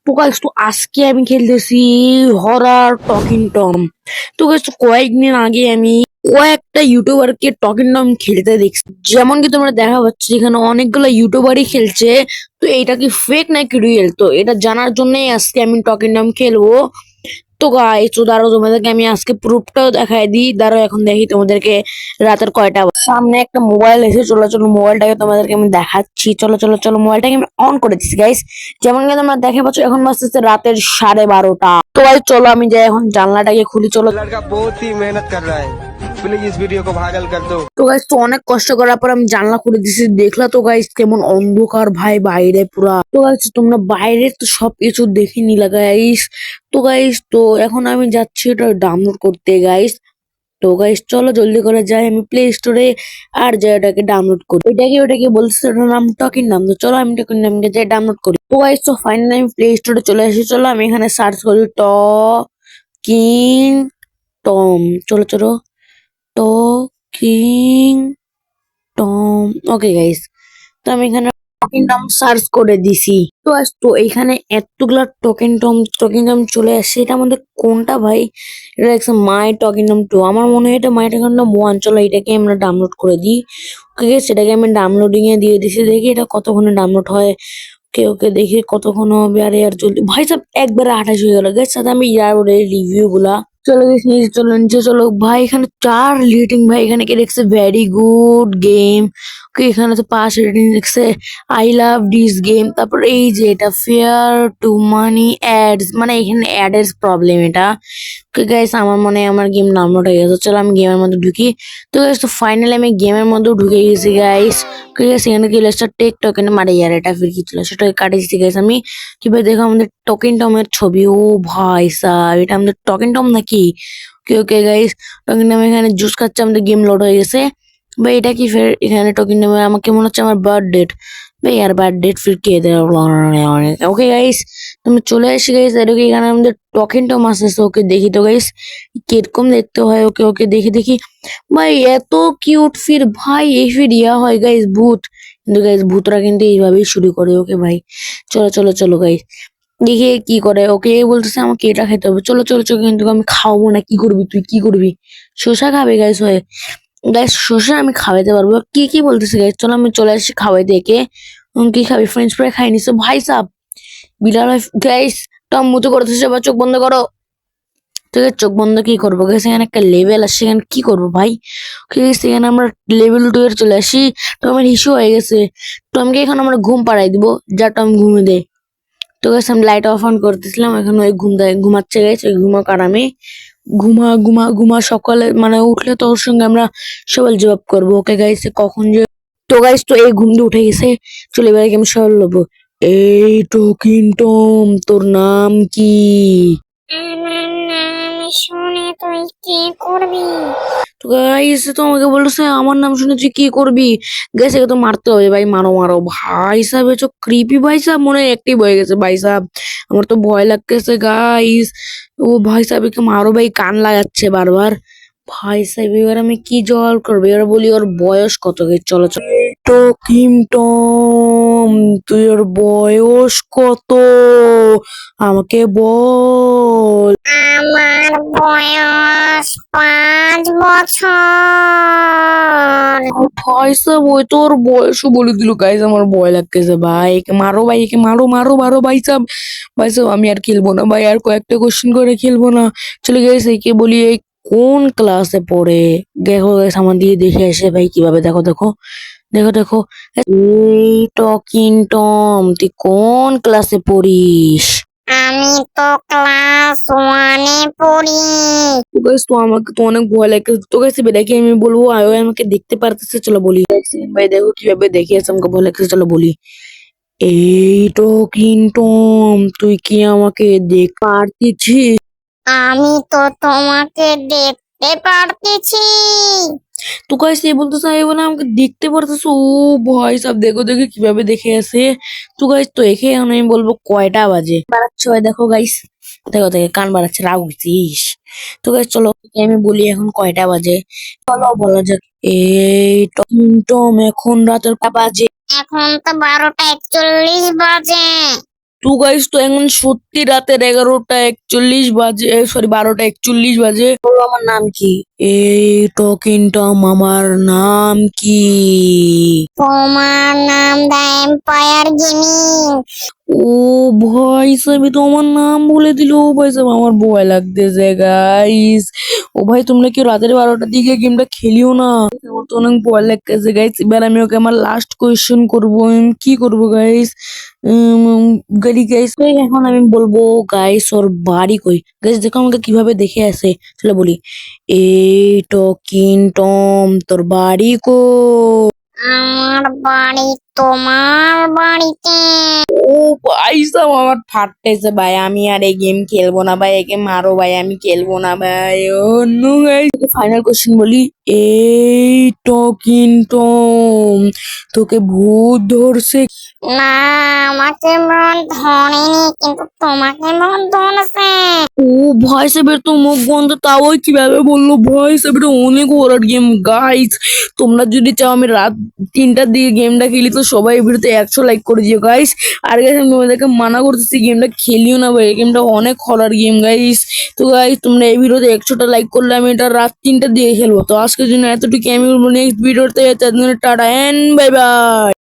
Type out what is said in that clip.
তো গাইস তো আজকে আমি খেলতেছি হরর টকিং টম। তো গাইস তো কয়েকদিন আগে আমি কয়েকটা ইউটিউবারকে টকিং টম খেলতে দেখছি, যেমন কি তোমরা দেখা পাচ্ছ এখানে অনেকগুলো ইউটিউবারই খেলছে। তো এটা কি ফেক নাকি রিয়েল, তো এটা জানার জন্যই আজকে আমি টকিং টম খেলবো। তো গাইস তো দাঁড়াও, তোমাদেরকে আমি আজকে প্রুফটাও দেখাই দিই। দাঁড়াও এখন দেখি তোমাদেরকে রাতের কয়টা সামনে একটা মোবাইল এসে, চলো চলো মোবাইলটাকে তোমাদেরকে আমি দেখাচ্ছি। চলো চলো চলো মোবাইলটাকে আমি অন করে দিচ্ছি গাইস। যেমন কি তোমরা দেখে পাচ্ছ এখন বাজতেছে রাতের 12:30। তো গাইস চলো আমি যাই এখন জানলাটাকে খুলি। চলো लड़का बहुत ही मेहनत कर रहा है। प्लीज इस वीडियो को वायरल कर दो। তো গাইস তো অনেক কষ্ট করার পর আমি জানলা খুলে দিছি। দেখলা তো গাইস কেমন অন্ধকার ভাই বাইরে পুরা। তো গাইস তোমরা বাইরে তো সবকিছু দেখে নিলা গাইস। তো গাইস তো এখন আমি যাচ্ছি এটা ডাউনলোড করতে গাইস। তো গাইস চলো জলদি করে যাই আমি প্লে স্টোরে, আর যাই ওটাকে ডাউনলোড করি। ওটাকে বলছে ওটার নাম টকিং নাম। তো চলো আমি টকিং নামকে যাই ডাউনলোড করি। তো গাইস তো ফাইনালি আমি প্লে স্টোরে চলে আসি। চলো আমি এখানে সার্চ করি টকিং টম। চলো চলো টকিং টম। ওকে গাইস, তো আমি এখানে টোকেন টম সার্চ করে দিছি। তো আজ তো এখানে এতগুলা টোকেন টম চলে আসছে। এটা আমাদের কোনটা ভাই? এটা দেখছে মাই টোকেন টম 2। আমার মনে হয় এটা মাই টোকেন টম 1। চলো এটাকে আমরা ডাউনলোড করে দিই। ওকে সেটাকে আমি ডাউনলোডিং এ দিয়ে দিছি। দেখি এটা কতক্ষণে ডাউনলোড হয়। ওকে ওকে দেখি কতক্ষণ হবে। আরে আর জলদি ভাই সব একবারে 28 হয়ে গেল গাইস। সাথে আমি ইয়ার রিভিউ গুলা চলো গেছি নিচে। চলো নিচে চলো ভাই, এখানে 4 রেটিং ভাই। এখানে কে দেখছে ভেরি গুড গেম। ওকে এখানে তো 5 রেটিং দেখছে আই লাভ দিস গেম। তারপর এই যে এটা ফেয়ার টু মানি অ্যাডস, মানে এখানে অ্যাডের প্রবলেম এটা। ওকে গাইস আমার মনে হয় আমার গেম ডাউনলোড হয়ে গেছে। চলো আমি গেমের মধ্যে ঢুকি। তো গাইস তো ফাইনালি আমি গেমের মধ্যে ঢুকে গেছি গাইস। ওকে গাইস এখানে কি লেস্টার টেক টোকেন মারে ইয়ার এটা ফির কি ছিল সেটাকে কাটিয়েছি গাইস আমি। কিভাবে দেখো আমাদের টোকেন টমের ছবি। ও ভাই সাব এটা আমাদের টোকেন টম নাকি? ওকে ওকে গাইস টোকেন টম এখানে জুস খাচ্ছে, আমাদের গেম লোড হয়ে গেছে। ভাই এটা কি ফের এখানে টোকেন টমে আমাকে মনে হচ্ছে আমার বার্থ ডেট। ভাই আর বার্থ ডেট ফির কে দেয়? ওকে গাইস তুমি চলে আসি গাইস। আর ওকে এখানে আমাদের টোকেন টম আসতেছে। ওকে দেখি তো গাইস কিরকম দেখতে হয়। ওকে ওকে দেখি দেখি ভাই এত কিউট। ফির ভাই এই ফির ইয়া হয় গাইস ভূত। কিন্তু গাইস ভূতরা কিন্তু এইভাবেই শুরু করে। ওকে ভাই চলো চলো চলো গাইস দেখি এ কি করে। ওকে এ বলতেছে আমাকে এটা খেতে হবে। চলো চলো চলো, কিন্তু আমি খাওয়াবো না। কি করবি তুই, কি করবি? শসা খাবে গাইস? হয়ে গাইস শসা আমি খাওয়াইতে পারবো। কি কি বলতেছে গাইস? চলো আমি চলে আসছি খাওয়াই দেখে। কি খাবি? ফ্রেঞ্চ ফ্রাই খাই নিছে ভাই সাব। বিড়াল গাইস টম মুতো করতেছে। বা চোখ বন্ধ করো। ঠিক আছে চোখ বন্ধ কি করবো গাইস? এখানে একটা লেভেল আসছে, এখানে কি করবো ভাই? ঠিক আছে এখানে আমরা লেভেল 2 এর চলে আসি। টমের হিসু হয়ে গেছে। টমকে এখন আমরা ঘুম পাড়াই দিব। যা টম ঘুমে দে। তো গাইস আমি লাইট অফ অন করতেছিলাম, এখন ওই ঘুমাচ্ছে গাইস। ওই ঘুমাক আরামে। ঘুমা ঘুমা ঘুমা, সকালে মানে উঠলে তো ওর সঙ্গে আমরা সবাই জবাব করবো। ওকে গাইস কখন যে তো গাইস তো এই ঘুম দিয়ে উঠে গেছে। চলে এবার আমি সবাই লবো। এই টোকিন টম তোর নাম কি? আমার নাম শুনে তুই কি করবি? তো গাইস তো আমাকে বলতেছে আমার নাম শুনে তুই কি করবি? গাইস একে তো মারতে হবে ভাই। মারো মারো ভাই সাহেব। এসব ক্রিপি ভাই সাহেব মনে হয় অ্যাক্টিভ হয়ে গেছে ভাই সাহেব। আমার তো ভয় লাগতেছে গাইস। ও ভাই সাহেব একে মারো ভাই, কান লাগাচ্ছে বারবার। ভাই সাহেব এবার আমি কি জল করবো? এবার বলি ওর বয়স কত? চলো চলো। তো কিমটম তুই ওর বয়স কত আমাকে বল। আমার বয়স 5 বছর। ভাই সাহেব ওই তো ওর বয়সও বলে দিল গাইস। আমার ভয় লাগতেছে ভাই। একে মারো ভাই, একে মারো মারো মারো ভাই সাহেব। ভাই সাহেব আমি আর খেলবো না ভাই, আর কয়েকটা কোশ্চেন করে খেলবো না। চলে গেছে একে বলি এই কোন ক্লাসে পড়ে। দেখো গাইস আমার দিয়ে দেখে আসে ভাই কিভাবে। দেখো দেখো দেখো দেখো। এই টকিং টম তুই কোন ক্লাসে পড়িস? আমি তো ক্লাস 1-এ পড়ি। তো গাইস তো আমাকে তো অনেক ভয় লাগে। তো গাইস দেখে আমি বলবো আয় ওই আমাকে দেখতে পারতেছে। চলো বলি গাইস ভাই দেখো কিভাবে দেখে আছে। আমাকে ভয় লাগছে। চলো বলি এই টকিং টম তুই কি আমাকে দেখতে পারতেছিস? আমি তো তোমাকে দেখতে পারতেছি। তো গাইস এই বলতেছে আমি বলে আমাকে দেখতে পারতেছো। ও ভয় সব দেখো দেখো কিভাবে দেখে আছে। তো গাইস তো এখে এখন আমি বলবো কয়টা বাজে বাড়াচ্ছে হয়। দেখো গাইস দেখো দেখে কান বাড়াচ্ছে, রাগ হইছিস? তো গাইস চলো ওকে আমি বলি এখন কয়টা বাজে। চলো বলা যাক এই টকিং টম এখন রাতের কটা বাজে? এখন তো 12টা 41 বাজে। তো গাইস, তো এখন সত্যি রাতের 11টা 41 বাজে, সরি 12টা 41 বাজে। বলো আমার নাম কি? এই টকিং টম আমার নাম কি? তোমার নাম দ্য এম্পায়ার গেমিং। ও ভাই সাহেব, এ তো আমার নাম বলে দিল। ও ভাই সাহেব, আমার ভয় লাগতেছে গাইস। ও ভাই, তোমরা কি রাতের 12টার দিকে গেমটা খেলিও না? আমার তো অনেক ভয় লাগতেছে গাইস। এবার আমি ওকে আমার লাস্ট কোয়েশ্চেন করবো। আমি কি করবো গাইস? গাড়ি গাইস, এখন আমি বলবো গাইস ওর বাড়ি কই। গাইস দেখো আমাকে কিভাবে দেখে আছে, চলো বলি। এই টকিং টম, তোর বাড়ি কই? আমার বাড়ি তোমার বাড়িতে। ও ভাই সাব, আমার ফাটতেছে ভাই। আমি আর এই গেম খেলবো না ভাই। একে মারো ভাই, আমি খেলবো না ভাই। ও নো গাইস, ফাইনাল কোশ্চেন বলি। এই টকিং টম, তোকে ভূত ধরছে? না, আমাকে মন ধরেনি, কিন্তু তোমাকে মন ধরেছে। ও ভাই সাহেবের তো মুখ বন্ধ, তাও কিভাবে বললো? ভাই সাহেবের অনেক হরার গেম গাইস। তোমরা যদি চাও আমি রাত 3টার দিকে গেমটা খেলি, তো সবাই এই ভিডিওতে 100 লাইক করে দিও গাইস। আর গাইস, আমি তোমাদেরকে মানা করতেছি গেমটা খেলিও না ভাই। এই গেমটা অনেক হরার গেম গাইস। তো গাইস, তোমরা এই ভিডিওতে 100টা লাইক করলে আমি এটা রাত 3টার দিকে খেলবো। তো আজকের জন্য এতটুকু। আমি বলবো নেক্সট ভিডিওতে। টাটা এন্ড বাই বাই।